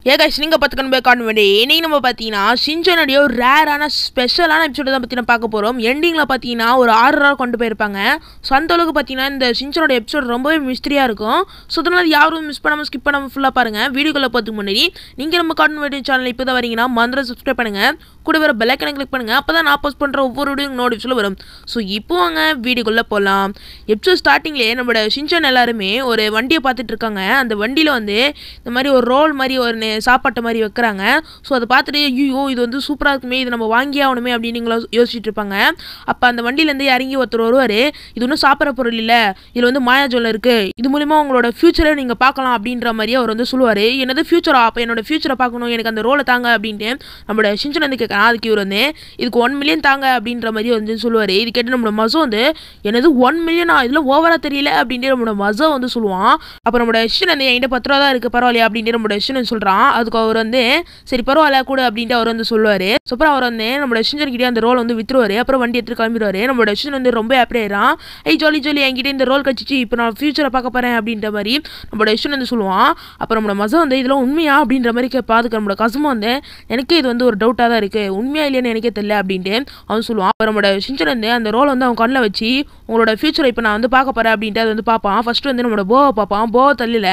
Guys நீங்க பார்த்துக்கணும் காண வேண்டிய இன்னைக்கு நம்ம பார்த்தீங்கன்னா ஷின்சானுடைய ஒரு ரேரான ஸ்பெஷலான எபிசோட தான் பற்றி பார்க்க போகிறோம். எண்டிங்கில் பார்த்தீங்கன்னா ஒரு 6 நாள் கொண்டு போயிருப்பாங்க. ஸோ அந்த அளவுக்கு பார்த்தீங்கன்னா இந்த ஷின்சானோட எபிசோட் ரொம்பவே மிஸ்டரியாக இருக்கும். ஸோ அதனால் யாரும் மிஸ் பண்ணாமல் ஸ்கிப் பண்ணாமல் ஃபுல்லாக பாருங்கள். வீடியோக்குள்ளே பார்த்துக்கு முன்னாடி நீங்கள் நம்ம காண வேண்டிய சேனல் இப்போ தான் வரீங்கன்னா மந்திரம் சப்ஸ்கிரைப் பண்ணுங்கள், கூட வர பெல் ஐக்கனை கிளிக் பண்ணுங்கள். அப்போ தான் நான் போஸ்ட் பண்ணுற ஒவ்வொரு வீடியோ நோட்டிஃபிகேஷன் வரும். ஸோ இப்போ வாங்க வீடியோக்குள்ளே போகலாம். எபிசோட் ஸ்டார்டிங்லேயே நம்மளோட ஷின்சான் எல்லாருமே ஒரு வண்டியை பார்த்துட்டு இருக்காங்க. அந்த வண்டியில் வந்து இந்த மாதிரி ஒரு ரோல் மாதிரி ஒரு சாப்பாட்டு மாதிரி வைக்கிறாங்க. ஸோ அதை பார்த்துட்டு ஐயோ இது வந்து சூப்பராக இருக்குமே, இது நம்ம வாங்கி ஆகணுமே அப்படின்னு நீங்களும் யோசிச்சுட்டு இருப்பாங்க. அப்போ அந்த வண்டியிலேருந்து இறங்கி ஒருத்தர் வருவார். இது ஒன்றும் சாப்பிட்ற பொருள் இல்லை, இதில் வந்து மாயாஜோல் இருக்குது, இது மூலிமா உங்களோட ஃபியூச்சரை நீங்கள் பார்க்கலாம் அப்படின்ற மாதிரியே அவர் வந்து சொல்லுவார். என்னது ஃபியூச்சரா? அப்போ என்னோட ஃபியூச்சரை பார்க்கணும், எனக்கு அந்த ரோலை தாங்க அப்படின்ட்டு நம்மளோட ஷின்சான் வந்து கேட்குறான். அதுக்கு இவர் வந்து இதுக்கு 1 மில்லியன் தாங்க அப்படின்ற மாதிரி வந்து சொல்லுவார். இது கேட்டு நம்மளோட மசோ வந்து என்னது 1 மில்லியனா, இதில் ஓவராக தெரியல அப்படின்ட்டு நம்மளோட மசோ வந்து சொல்லுவான். அப்போ நம்மளோட ஷின் வந்து என்கிட்ட 10 ரூபா தான் இருக்குது பரவாயில்லையா அப்படின்ட்டு நம்மளோட ஷின் சொல்கிறான். அதுக்கு அவர் வந்து சரி பரவாயில்ல கூட அப்படின்ட்டு அவர் வந்து சொல்லுவார். அப்புறம் அவர் வந்து நம்மளோட ஷின்சான் கிட்டே அந்த ரோல் வந்து வித்துருவார். அப்புறம் வண்டி எடுத்து கிளம்பிடுவார். நம்மளோட ஷின் வந்து ரொம்ப ஹாப்பி ஆயிடும். ஜாலி ஜாலி என்கிட்ட இந்த ரோல் கழிச்சிச்சு, இப்போ நான் ஃபியூச்சரை பார்க்க போகிறேன் அப்படின்ற மாதிரி நம்மளோட ஷின் வந்து சொல்லுவான். அப்புறம் நம்மளோட மசோ வந்து இதெல்லாம் உண்மையா அப்படின்ற மாதிரி பார்த்துக்க நம்மளோட கசுமா வந்து எனக்கே இது வந்து ஒரு டவுட்டாக தான் இருக்குது, உண்மையா இல்லையான்னு எனக்கே தெரியல அப்படின்ட்டு அவன் சொல்லுவான். அப்புறம் நம்மளோட ஷின்சான் வந்து அந்த ரோலை வந்து அவன் கண்ணில் வச்சு உங்களோட ஃபியூச்சரை இப்போ நான் வந்து பார்க்க போகிறேன் அப்படின்ட்டு அது வந்து பார்ப்பான். ஃபர்ஸ்ட் வந்து நம்மளோட போவை பார்ப்பான். போவை தள்ளியில்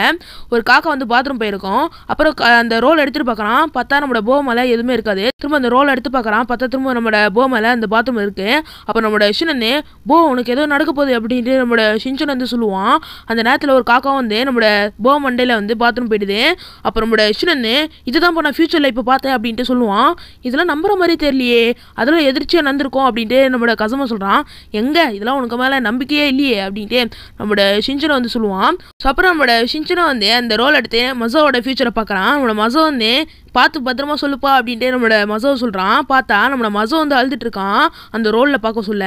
ஒரு காக்கா வந்து பாத்ரூம் போயிருக்கும். அப்புறம் அந்த ரோல் எடுத்துட்டு பார்க்குறான். பார்த்தா நம்மளோட போ மேலே எதுவுமே இருக்காது. திரும்ப அந்த ரோல் எடுத்து பார்க்குறான். பார்த்தா திரும்ப நம்மளோட போ மேலே அந்த பாத்ரூம் இருக்கு. அப்போ நம்மளோட ஷின் வந்து போ உனக்கு ஏதோ நடக்க போகுது அப்படின்ட்டு நம்மளோட ஷின்சான் வந்து சொல்லுவான். அந்த நேரத்தில் ஒரு காக்கா வந்து நம்மளோட போ மண்டையில் வந்து பாத்ரூம் போயிடுது. அப்புறம் நம்மளோட ஷின் வந்து இதுதான் நான் ஃபியூச்சரில் இப்போ பார்த்தேன் அப்படின்ட்டு சொல்லுவான். இதெல்லாம் நம்புற மாதிரி தெரியலையே, அதெல்லாம் எதிர்ச்சியாக நடந்திருக்கும் அப்படின்ட்டு நம்மளோட கசமா சொல்கிறான். எங்கே இதெல்லாம் உனக்கு மேலே நம்பிக்கையே இல்லையே அப்படின்ட்டு நம்மளோட ஷின்சான் வந்து சொல்லுவான். ஸோ அப்புறம் நம்மளோட ஷின்சான் வந்து அந்த ரோல் எடுத்து மசோவோட ஃபியூச்சரை பார்க்குறான். நம்மளோட மசோ வந்து பார்த்து பத்திரமா சொல்லுப்பா அப்படின்ட்டு நம்மளோட மசோ சொல்கிறான். பார்த்தா நம்மளோட மசோ வந்து அழுதுட்டு இருக்கான் அந்த ரோலில் பார்க்க சொல்ல.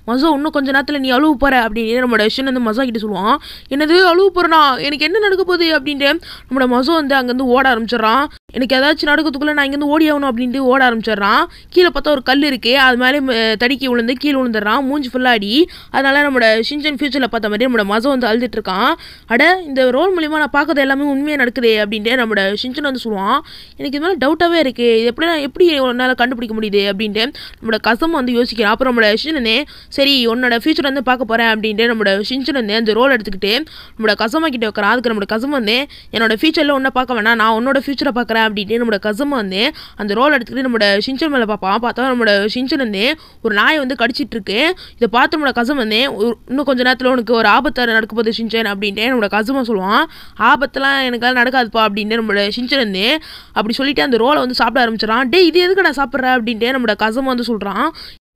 மசோ இன்னும் கொஞ்சம் நேரத்தில் நீ அழுவு போகிற அப்படின்னு நம்மளோட ஷின் வந்து மசோ கிட்ட சொல்லுவான். என்னது அழுவு போகிறனா, எனக்கு என்ன நடக்க போகுது அப்படின்ட்டு நம்மளோட மசோ வந்து அங்கேருந்து ஓட ஆரம்பிச்சிடறான். எனக்கு ஏதாச்சும் நடக்கிறதுக்குள்ளே நான் இங்கேருந்து ஓடி ஆகணும் அப்படின்ட்டு ஓட ஆரம்பிச்சிடறான். கீழே பார்த்தா ஒரு கல் இருக்குது, அது மேலே தடுக்கி விழுந்து கீழே விழுந்துடுறான். மூஞ்சி ஃபுல்லாக அடி. அதனால நம்மளோட ஷின்சான் ஃபியூச்சரில் பார்த்த மாதிரி நம்மளோட மசோ வந்து அழுதுட்டு இருக்கான். அட இந்த ரோல் மூலிமா நான் பார்க்கறது எல்லாமே உண்மையாக நடக்குது அப்படின்ட்டு நம்மளோட ஷின்சான் வந்து சொல்லுவான். எனக்கு இது மேலே டவுட்டாகவே இருக்குது, இது எப்படி உன்னால் கண்டுபிடிக்க முடியுது அப்படின்ட்டு நம்மளோட கசம் வந்து யோசிக்கிறான். அப்புறம் நம்மளோட ஷின்சனே சரி உன்னோட ஃபியூச்சர் வந்து பார்க்க போகிறேன் அப்படின்ட்டு நம்மளோட ஷின்சான் வந்து அந்த ரோல் எடுத்துக்கிட்டு நம்மளோட கசமா கிட்ட வைக்கிறான். அதுக்கு நம்மளோட கசம் வந்து என்னோட ஃபியூச்சரில் ஒன்றை பார்க்க வேணாம், நான் உன்னோட ஃபியூச்சரை பார்க்குறேன் அப்படின்ட்டு நம்மளோட கசம் வந்து அந்த ரோல் எடுத்துக்கிட்டு நம்மளோட ஷின்சான் மேலே பார்ப்பான். பார்த்தா நம்மளோட ஷின்சான் வந்து ஒரு நாயை வந்து கடிச்சிட்டு இருக்கு. இதை பார்த்து நம்மளோட கசம் வந்து இன்னும் கொஞ்சம் நேரத்தில் உனக்கு ஒரு ஆபத்தை நடக்க போகுது ஷின்சான் அப்படின்ட்டு நம்மளோட கசமா சொல்லுவான். ஆபத்தெல்லாம் எனக்கு நடக்காதுப்பா அப்படின்ட்டு நம்மளோட ஷின்சான் வந்து அப்படி சொல்லிட்டு அந்த ரோலை வந்து சாப்பிட ஆரம்பிச்சிடறான். டே இது எதுக்கு நான் சாப்பிட்றேன் அப்படின்ட்டு நம்மளோட கசமா வந்து சொல்கிறான்.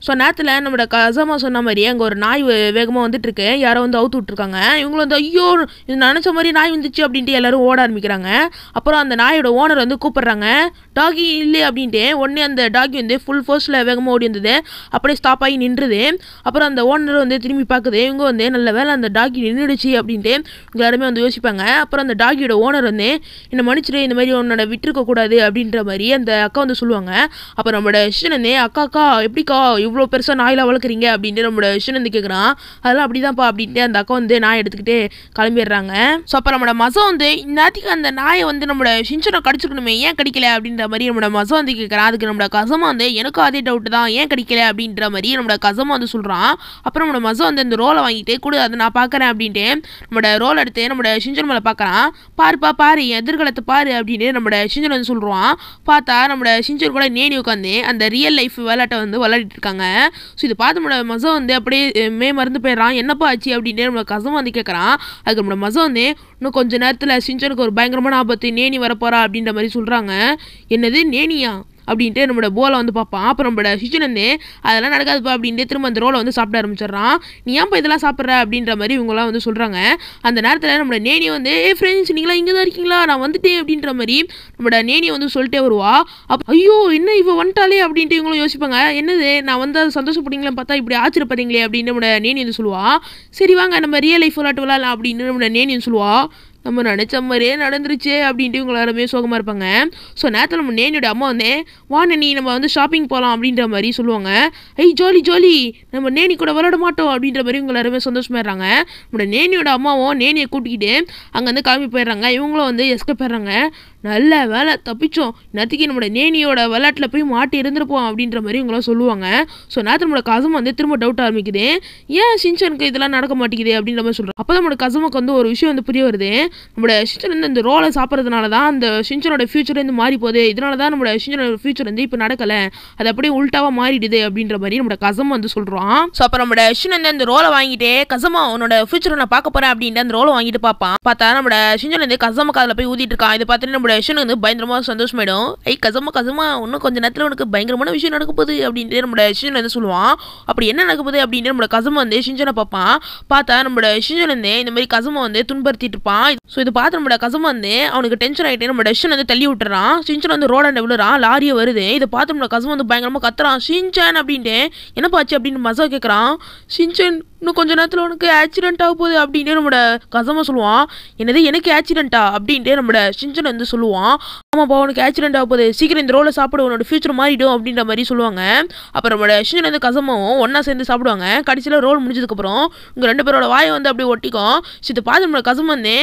ஸோ நேரத்தில் நம்மளோட கசமா சொன்ன மாதிரியே அங்கே ஒரு நாய் வேகமாக வந்துட்டுருக்கு. யாரோ வந்து அவுத்து விட்ருக்காங்க. இவங்களும் வந்து ஐயோ இது நினச்ச மாதிரி நாய் வந்துச்சு அப்படின்ட்டு எல்லோரும் ஓட ஆரம்பிக்கிறாங்க. அப்புறம் அந்த நாயோட ஓனர் வந்து கூப்பிட்றாங்க. டாகி இல்லை அப்படின்ட்டு உடனே அந்த டாகி வந்து ஃபுல் ஃபோர்ஸில் வேகமாக ஓடி வந்தது. அப்படியே ஸ்டாப் ஆகி நின்றுது. அப்புறம் அந்த ஓனர் வந்து திரும்பி பார்க்குது. இவங்க வந்து நல்ல வேலை அந்த டாகி நின்றுடுச்சு அப்படின்ட்டு எல்லாருமே வந்து யோசிப்பாங்க. அப்புறம் அந்த டாகியோட ஓனர் வந்து என்னை மன்னிச்சிடு, இந்த மாதிரி உன்னோட விட்டுருக்கக்கூடாது அப்படின்ற மாதிரி அந்த அக்கா வந்து சொல்லுவாங்க. அப்புறம் நம்மளோட ஷின் வந்து அக்கா எப்படிக்கா இவ்வளோ பெருசாக நாயெலாம் வளர்க்குறீங்க அப்படின்ட்டு நம்மளோட ஷின் வந்து கேட்குறான். அதெல்லாம் அப்படிதான்ப்பா அப்படின்ட்டு அந்த அக்கா வந்து நாயை எடுத்துக்கிட்டு கிளம்பிடுறாங்க. ஸோ அப்போ நம்மளோட மசோ வந்து இந்நேரத்துக்கு அந்த நாயை வந்து நம்மளோட ஷின்சானை கடிச்சிக்கணுமே, ஏன் கடிக்கல அப்படின்ற மாதிரி நம்மளோட மசோ வந்து கேட்குறான். அதுக்கு நம்மளோட கசமா வந்து எனக்கும் அதே டவுட்டு தான், ஏன் கடிக்கல அப்படின்ற மாதிரி நம்மளோட கசமா வந்து சொல்கிறான். அப்புறம் நம்மளோட மசோ வந்து அந்த ரோலை வாங்கிட்டு கூட அதை நான் பார்க்குறேன் அப்படின்ட்டு நம்மளோட ரோல் எடுத்து நம்மளோட ஷின்சான் மேலே பார்க்குறான். பாருப்பா பாரு என் எதிர்காலத்தை பாரு அப்படின்னு நம்மளோட ஷின்சான் வந்து சொல்கிறான். பார்த்தா நம்மளோட ஷின்சான் கூட நேனி உட்காந்து அந்த ரியல் லைஃப் விளையாட்டை வந்து விளையாடிட்டு இருக்காங்க. ஸோ இதை பார்த்து நம்மளோட மசோ வந்து அப்படியே மறந்து போயிடறான். என்னப்பா ஆச்சு அப்படின்ட்டு நம்மளோட கசம் வந்து கேட்குறான். அதுக்கு நம்மளோட மசோ வந்து இன்னும் கொஞ்சம் நேரத்தில் ஷின்சானுக்கு ஒரு பயங்கரமான ஆபத்து, நேனி வரப்போறா அப்படின்ற மாதிரி சொல்கிறாங்க. என்னது நேனியா அப்படின்ட்டு நம்மளோட போலை வந்து பார்ப்பான். அப்புறம் நம்மளோட ஷின்சான் வந்து அதெல்லாம் நடக்காதுப்பா அப்படின்ட்டு திரும்ப அந்த ரோலை வந்து சாப்பிட ஆரம்பிச்சிடறான். நீ ஏன்ப்பா இதெல்லாம் சாப்பிட்ற அப்படின்ற மாதிரி இவங்களாம் வந்து சொல்கிறாங்க. அந்த நேரத்தில் நம்மளோட நேனி வந்து ஃப்ரெண்ட்ஸ் நீங்களாம் இங்கே தான் இருக்கீங்களா, நான் வந்துட்டேன் அப்படின்ற மாதிரி நம்மளோட நேனியை வந்து சொல்லிட்டே வருவா. ஐயோ என்ன இவ வந்துட்டாலே அப்படின்ட்டு இவங்களும் யோசிப்பாங்க. என்னது நான் வந்து சந்தோஷப்படுறீங்களேன்னு பார்த்தா இப்படி ஆச்சரியப்படுறீங்களே அப்படின்னு நம்மளோட நேனி வந்து சொல்லுவா. சரி வாங்க நம்ம ரியல் லைஃப் விளையாட்டு விளையாடலாம் அப்படின்னு நம்மளோட நேனி வந்து சொல்லுவா. நம்ம நினச்ச மாதிரியே நடந்துருச்சே அப்படின்ட்டு இவங்க எல்லாருமே சோகமாக இருப்பாங்க. ஸோ நேரத்தில் நம்ம நேனியோட அம்மா வந்து வா நேனி நம்ம வந்து ஷாப்பிங் போகலாம் அப்படின்ற மாதிரி சொல்லுவாங்க. ஜாலி ஜாலி நம்ம நேனி கூட விளையாட மாட்டோம் அப்படின்ற மாதிரி இவங்க எல்லாருமே சந்தோஷமாயிடுறாங்க. நம்மளோட நேனியோட அம்மாவும் நேனியை கூட்டிக்கிட்டு அங்கேருந்து கிளம்பி போயிடுறாங்க. இவங்களும் வந்து எஸ்கேப் போயிடுறாங்க. நல்ல வேலை தப்பிச்சோம், நேற்றுக்கு நம்மளோட நேனியோட விளையாட்டில் போய் மாட்டி இருந்திருப்போம் அப்படின்ற மாதிரி இவங்களாம் சொல்லுவாங்க. ஸோ நேரத்தில் நம்மளோட கசம் வந்து திரும்ப டவுட் ஆரம்பிக்குது. ஏன் ஷின்சானுக்கு இதெல்லாம் நடக்க மாட்டேங்குது அப்படின்ற மாதிரி சொல்கிறோம். அப்போ தான் நம்மளோட கசமுக்கு வந்து ஒரு விஷயம் வந்து புரிய வருது. நம்மளோட ஷின்சான் வந்து இந்த ரோலை சாப்பிட்றதுனால தான் அந்த ஷின்சானோட ஃபியூச்சர் வந்து மாறி போகுது. இதனால தான் நம்மளோட ஷின்சானோட ஃபியூச்சர் வந்து இப்போ நடக்கலை, அது அப்படியே உல்ட்டாவாக மாறிடுது அப்படின்ற மாதிரி நம்மளோட கசம் வந்து சொல்கிறோம். ஸோ அப்போ நம்மளோட ஷின் வந்து அந்த ரோலை வாங்கிட்டு கசமா உன்னோட ஃபியூச்சரை நான் பார்க்க போகிறேன் அப்படின்ட்டு அந்த ரோலை வாங்கிட்டு பார்ப்பான். பார்த்தா நம்மளோட ஷின்சான் வந்து கசமக்கு அதில் போய் ஊதிட்டு இருக்கான். இதை பார்த்துட்டு நம்மளோட ஷின் வந்து பயங்கரமாக சந்தோஷமாயிடும். கசமா இன்னும் கொஞ்சம் நேரத்தில் உனக்கு பயங்கரமான விஷயம் நடக்க போகுது அப்படின்ட்டு நம்மளோட ஷின்சான் வந்து சொல்லுவான். அப்படி என்ன நடக்க போகுது அப்படின்ட்டு நம்மளோட கசமா வந்து ஷின்சானை பார்ப்பான். பார்த்தா நம்மளோட ஷின்சான் வந்து இந்த மாதிரி கசமா வந்து துன்படுத்திட்டு இருப்பான். ஸோ இதை பார்த்து நம்மளோட கசமா வந்து அவனுக்கு டென்ஷன் ஆகிட்டு நம்மளோட ஷின் வந்து தள்ளி விட்டுறான். ஷின்சான் வந்து ரோட விழுறான். லாரியை வருது. இதை பார்த்து நம்மளோட கசமா வந்து பயங்கரமாக கத்துறான். ஷின்சான் அப்படின்ட்டு என்னப்பாச்சு அப்படின்னு மசா கேட்குறான். ஷின்சான் இன்னும் கொஞ்ச நேரத்தில் உனக்கு ஆக்சிடென்ட் ஆக போகுது அப்படின்ட்டு நம்மளோட கசமா சொல்லுவான். என்னது எனக்கு ஆக்சிடென்ட்டா அப்படின்ட்டு நம்மளோட ஷின்சான் வந்து சொல்லுவான். ஆமாப்பா உனக்கு ஆக்சிடென்ட் ஆக போகுது, சீக்கிரம் இந்த ரோலை சாப்பிடு, உன்னோட ஃபியூச்சர் மாறிடும் அப்படின்ற மாதிரி சொல்லுவாங்க. அப்புறம் நம்மளோட ஷின்சான் வந்து கசமாவும் ஒன்றா சேர்ந்து சாப்பிடுவாங்க. கடைசியில் ரோல் முடிஞ்சதுக்கப்புறம் உங்கள் 2 பேரோட வாயை வந்து அப்படியே ஒட்டிக்கும். இதை பார்த்து நம்மளோட கசம் வந்து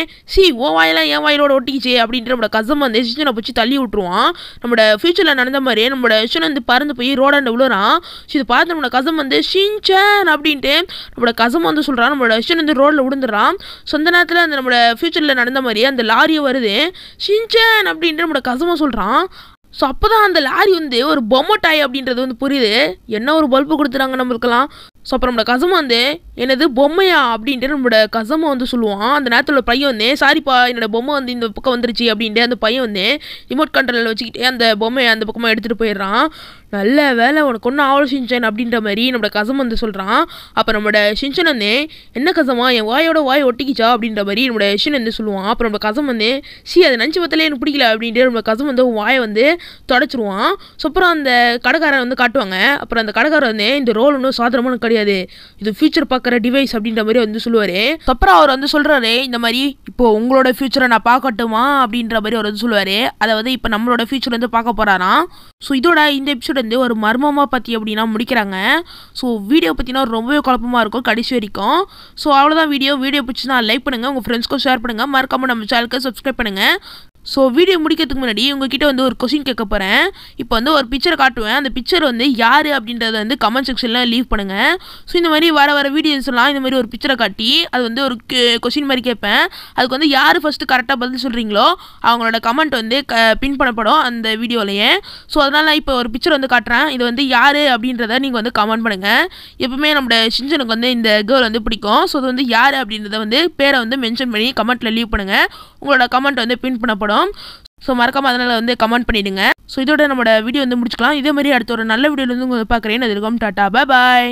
உன் வாயெல்லாம் என் வாயிலோட ஒட்டிக்கிச்சு அப்படின்ட்டு நம்மளோட கசம் வந்து ஷின்சானை பிடிச்சி தள்ளி விட்டுருவான். நம்மளோட ஃபியூச்சரில் நடந்த மாதிரியே நம்மளோட ஷின் வந்து பறந்து போய் ரோடாண்ட விழுறான். இதை பார்த்து நம்மளோட கசம் வந்து ஷின்சான் அப்படின்ட்டு நம்மளோட கசம் வந்து சொல்கிறான். நம்மளோட ஷின் வந்து ரோடில் விழுந்துடுறான். சொந்த நேரத்தில் அந்த நம்மளோட ஃபியூச்சரில் நடந்த மாதிரியே அந்த லாரியை வருது. ஷின்சான் அப்படின்ட்டு நம்மளோட கசமா சொல்கிறான். ஸோ அப்போ தான் அந்த லாரி வந்து ஒரு பொம்மை டாய் அப்படின்றது வந்து புரியுது. என்ன ஒரு பல்பு கொடுத்துறாங்க நம்மளுக்கெல்லாம். ஸோ அப்புறம் நம்மளோட கசமா வந்து என்னது பொம்மையா அப்படின்ட்டு நம்மளோட கசமா வந்து சொல்லுவான். அந்த நேரத்தில் பையன் வந்து சாரிப்பா என்னோட பொம்மை வந்து இந்த பக்கம் வந்துருச்சு அப்படின்ட்டு அந்த பையன் வந்து ரிமோட் கண்ட்ரோலில் வச்சுக்கிட்டே அந்த பொம்மையை அந்த பக்கமாக எடுத்துகிட்டு போயிடுறான். நல்ல வேலை உனக்கு ஒன்றும் ஆவல ஷின்சான் அப்படின்ற மாதிரி நம்மளோட கசம் வந்து சொல்கிறான். அப்போ நம்மளோட ஷின்சான் வந்து என்ன கசமா என் வாயோட வாய் ஒட்டிக்கிச்சா அப்படின்ற மாதிரி நம்மளோட ஷின் வந்து சொல்லுவான். அப்புறம் நம்ம கசம் வந்து அதை நினச்சி பார்த்தாலே எனக்கு பிடிக்கல அப்படின்ட்டு நம்ம கசம் வந்து வாயை வந்து தொடச்சிருவான். ஸோ அப்புறம் அந்த கடைக்காரன் வந்து காட்டுவாங்க. அப்புறம் அந்த கடைக்காரன் வந்து இந்த ரோல் ஒன்றும் சாதாரணமான கிடையாது, இது ஃபியூச்சர் பார்க்குற டிவைஸ் அப்படின்ற மாதிரி வந்து சொல்லுவார். அப்புறம் அவர் வந்து சொல்கிறாரு இந்த மாதிரி இப்போ உங்களோட ஃபியூச்சரை நான் பார்க்கட்டுமா அப்படின்ற மாதிரி அவர் வந்து சொல்லுவார். அதாவது இப்போ நம்மளோட ஃபியூச்சர் வந்து பார்க்க போகிறாராம். ஸோ இதோட இந்த எபிசோட் வந்து ஒரு மர்மமாக பற்றி அப்படின்னா முடிக்கிறாங்க. ஸோ வீடியோ பற்றினா ரொம்பவே குழப்பமாக இருக்கும் கடைசி வரைக்கும். ஸோ அவ்வளோதான் வீடியோ பிடிச்சினா லைக் பண்ணுங்கள், உங்கள் ஃப்ரெண்ட்ஸ்க்கும் ஷேர் பண்ணுங்கள், மறக்காமல் நம்ம சேனலுக்கு சப்ஸ்கிரைப் பண்ணுங்கள். ஸோ வீடியோ முடிக்கிறதுக்கு முன்னாடி உங்ககிட்ட வந்து ஒரு கொஸ்டின் கேட்க போகிறேன். இப்போ வந்து ஒரு பிக்சரை காட்டுவேன். அந்த பிக்சர் வந்து யார் அப்படின்றத வந்து கமெண்ட் செக்ஷனில் லீவ் பண்ணுங்கள். ஸோ இந்த மாதிரி வர வீடியோஸ்லாம் இந்த மாதிரி ஒரு பிக்சரை காட்டி அது வந்து ஒரு கொஸ்டின் மாதிரி கேட்பேன். அதுக்கு வந்து யார் ஃபஸ்ட்டு கரெக்டாக பதில் சொல்கிறீங்களோ அவங்களோட கமெண்ட் வந்து பின் பண்ணப்படும் அந்த வீடியோலையே. ஸோ அதனால் இப்போ ஒரு பிக்சர் வந்து காட்டுறேன். இது வந்து யார் அப்படின்றத நீங்கள் வந்து கமெண்ட் பண்ணுங்கள். எப்பவுமே நம்மளோட ஷின்சானுக்கு வந்து இந்த கேர்ள் வந்து பிடிக்கும். ஸோ அது வந்து யார் அப்படின்றத வந்து பேரை வந்து மென்ஷன் பண்ணி கமெண்ட்டில் லீவ் பண்ணுங்கள். உங்களோட கமெண்ட் வந்து பின் பண்ணப்படும். ஸோ மறக்காம அதனால் வந்து கமெண்ட் பண்ணிவிடுங்க. ஸோ இதோட நம்மளோட வீடியோ வந்து முடிச்சுக்கலாம். இதே மாதிரி அடுத்த ஒரு நல்ல வீடியோவில் வந்து பார்க்குறேன். அது இருக்கும். டாட்டா, பாய்.